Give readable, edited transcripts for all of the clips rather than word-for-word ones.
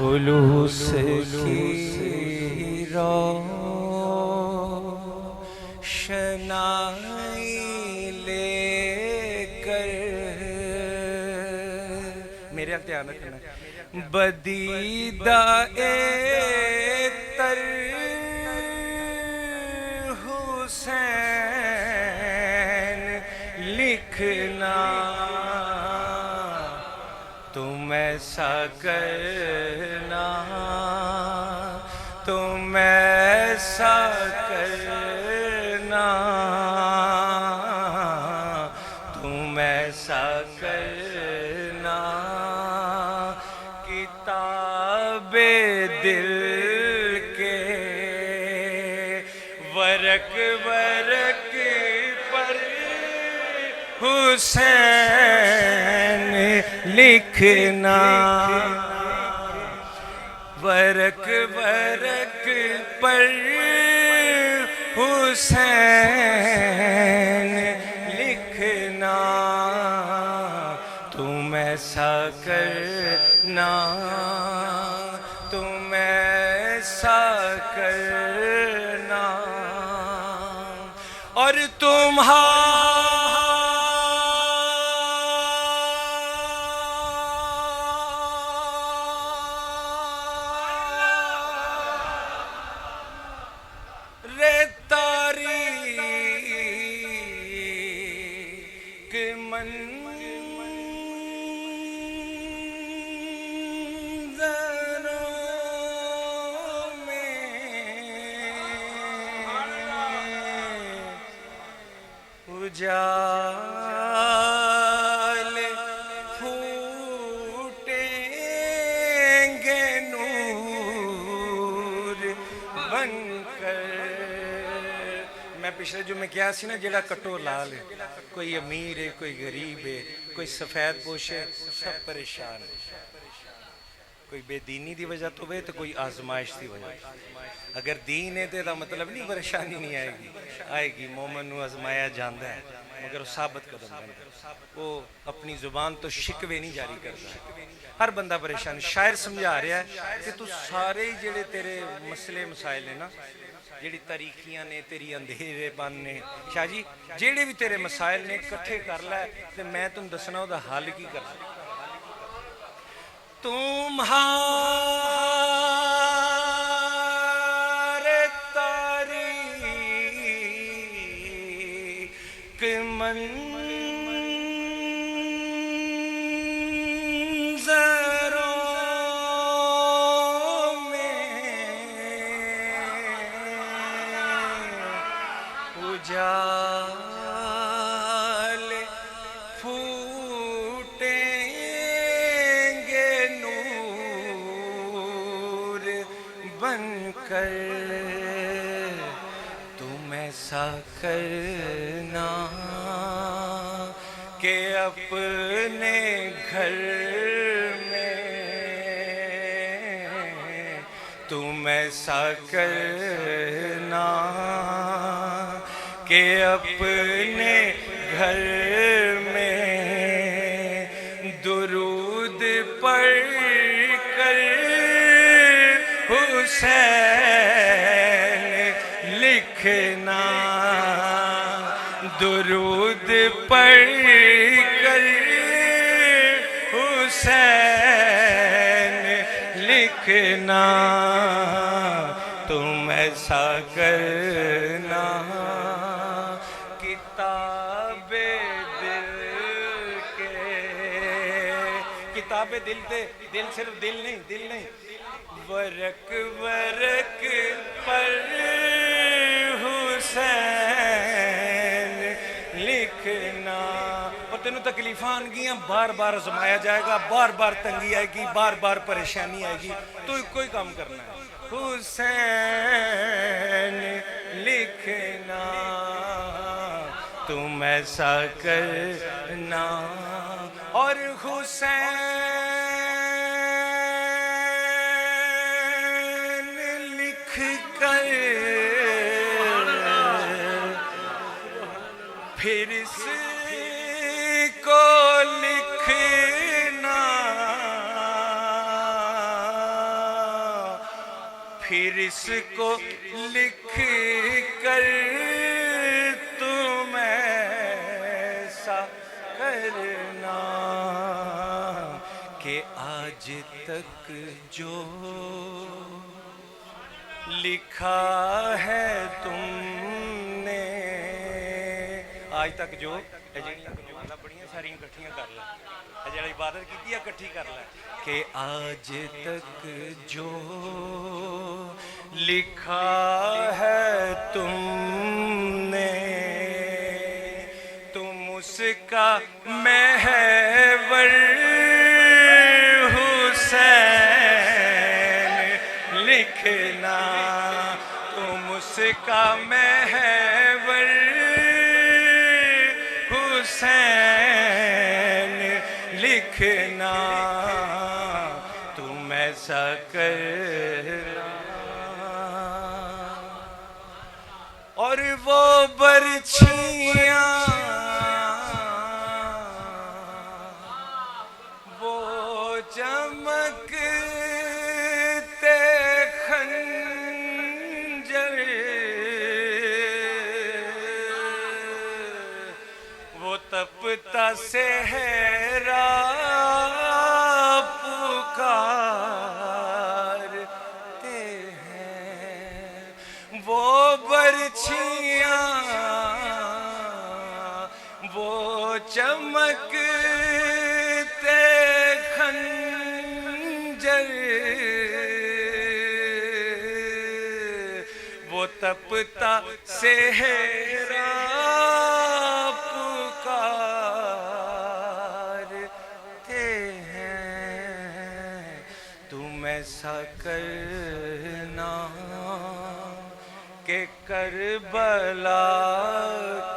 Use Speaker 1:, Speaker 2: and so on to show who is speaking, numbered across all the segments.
Speaker 1: خلوص کی روشنائی لے کر میرے دھیان رکھنا بدیدہ تر حسین لکھنا تم ایسا کرنا تم ایسا کرنا تم ایسا کرنا کتاب دل کے ورق ورق پر حسین لکھنا ورق ورق پر حسین لکھنا تم ایسا کرنا تم ایسا کرنا اور تاریخ منظروں میں اجال پھوٹیں گے نور بن کر میں پچھلے جو میں کیا سی نا جڑا کٹو لال ہے کوئی امیر ہے کوئی غریب ہے کوئی سفید پوش ہے سب پریشان ہے کوئی بے دینی دی وجہ تو تو کوئی آزمائش دی وجہ اگر دین ہے تو مطلب نہیں پریشانی نہیں آئے گی مومن نو آزمایا جاندہ ہے مگر وہ ثابت قدم بنتا وہ اپنی زبان تو شکوے نہیں جاری کرتا ہر بندہ پریشان شاعر سمجھا رہا ہے کہ تو سارے ہی جڑے تیرے مسئلے مسائل ہیں نا جیڑی تاریخیاں نے تیری اندھیرے بان نے شاہ جی جیڑے بھی تیرے مسائل نے کٹھے کر لائے تو میں تم دسنا ہو دا حال کی کر لائے تمہارے تاریخ منظروں میں اجال پھوٹیں گے نور بن کر تم ایسا کرنا کہ اپنے گھر میں تم ایسا کرنا کہ اپنے گھر میں درود پڑھ کر حسین لکھنا درود پڑھ کر حسین لکھنا تم ایسا کرنا کتاب دل کے کتاب دل دے دل صرف دل نہیں ورق ورق پر حسین لکھنا اور تینوں تکلیفاں گیاں بار بار آزمایا جائے گا بار بار تنگی آئے گی بار بار پریشانی آئے گی تو کوئی کام کرنا ہے حسین لکھنا تم ایسا کرنا اور حسین لکھ کر پھر اس کو لکھنا پھر اس کو لکھ کر تم ایسا کرنا کہ آج تک جو لکھا ہے تم نے، آج تک جو بڑیاں ساریاں کٹھیاں کر لیں، جڑا عبادت کی کٹھی کر لیں کہ آج تک جو لکھا ہے تم نے، تم اس کا محور لکھنا، تم اس کا محور حسین لکھنا، تم ایسا کرنا اور وہ برچھیاں وہ چمکتے خنجر وہ تپتا صحرا پکارتے ہیں، وہ برچھیاں وہ چمکتے خنجر وہ تپتا صحرا پکارتے ہیں، تم ایسا کرنا کہ کربلا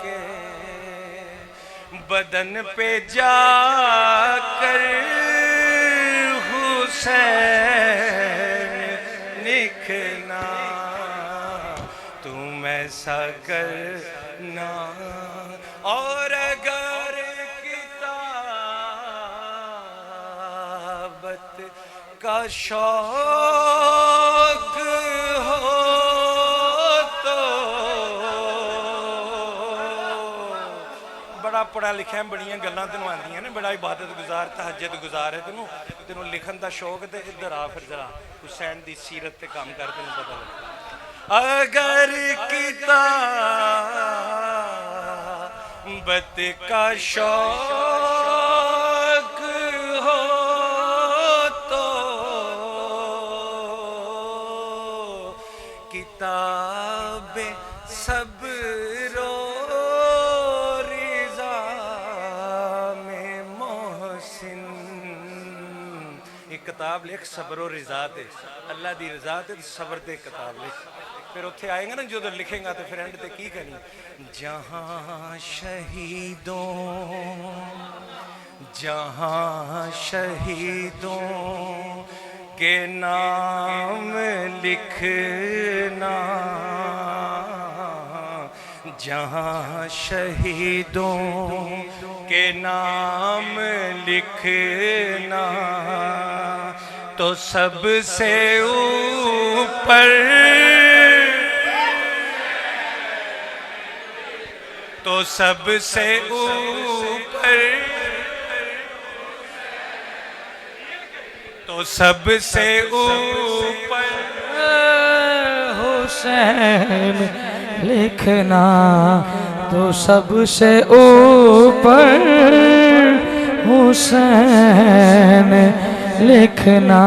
Speaker 1: کے بدن پہ جا کر حسین لکھنا، تم ایسا کرنا اور اگر کتابت کا شوق ہو تو بڑا پڑھا لکھا ہے، بڑیاں گلاں تینوں آندیاں نے، بڑا عبادت گزار تہجد گزار ہے، تینوں لکھن دا شوق تے ادھر آ پھر ذرا حسین دی سیرت تے کام کر تینوں پتہ لگا۔ اگر کتابت کا شوق ہو تو کتاب صبر و رضا میں محسن، ایک کتاب لکھ صبر و رضا تے، اللہ دی رضا تے صبر تے کتاب لکھ، پھر اتھے آئیں گا نا جو لکھیں گا تو پھر اینڈ تے کی کرنی، جہاں شہیدوں کے نام لکھنا، جہاں شہیدوں کے نام لکھنا، تو سب سے اوپر تو سب سے اوپر تو سب سے اوپر
Speaker 2: حسین لکھنا، تو سب سے اوپر حسین لکھنا۔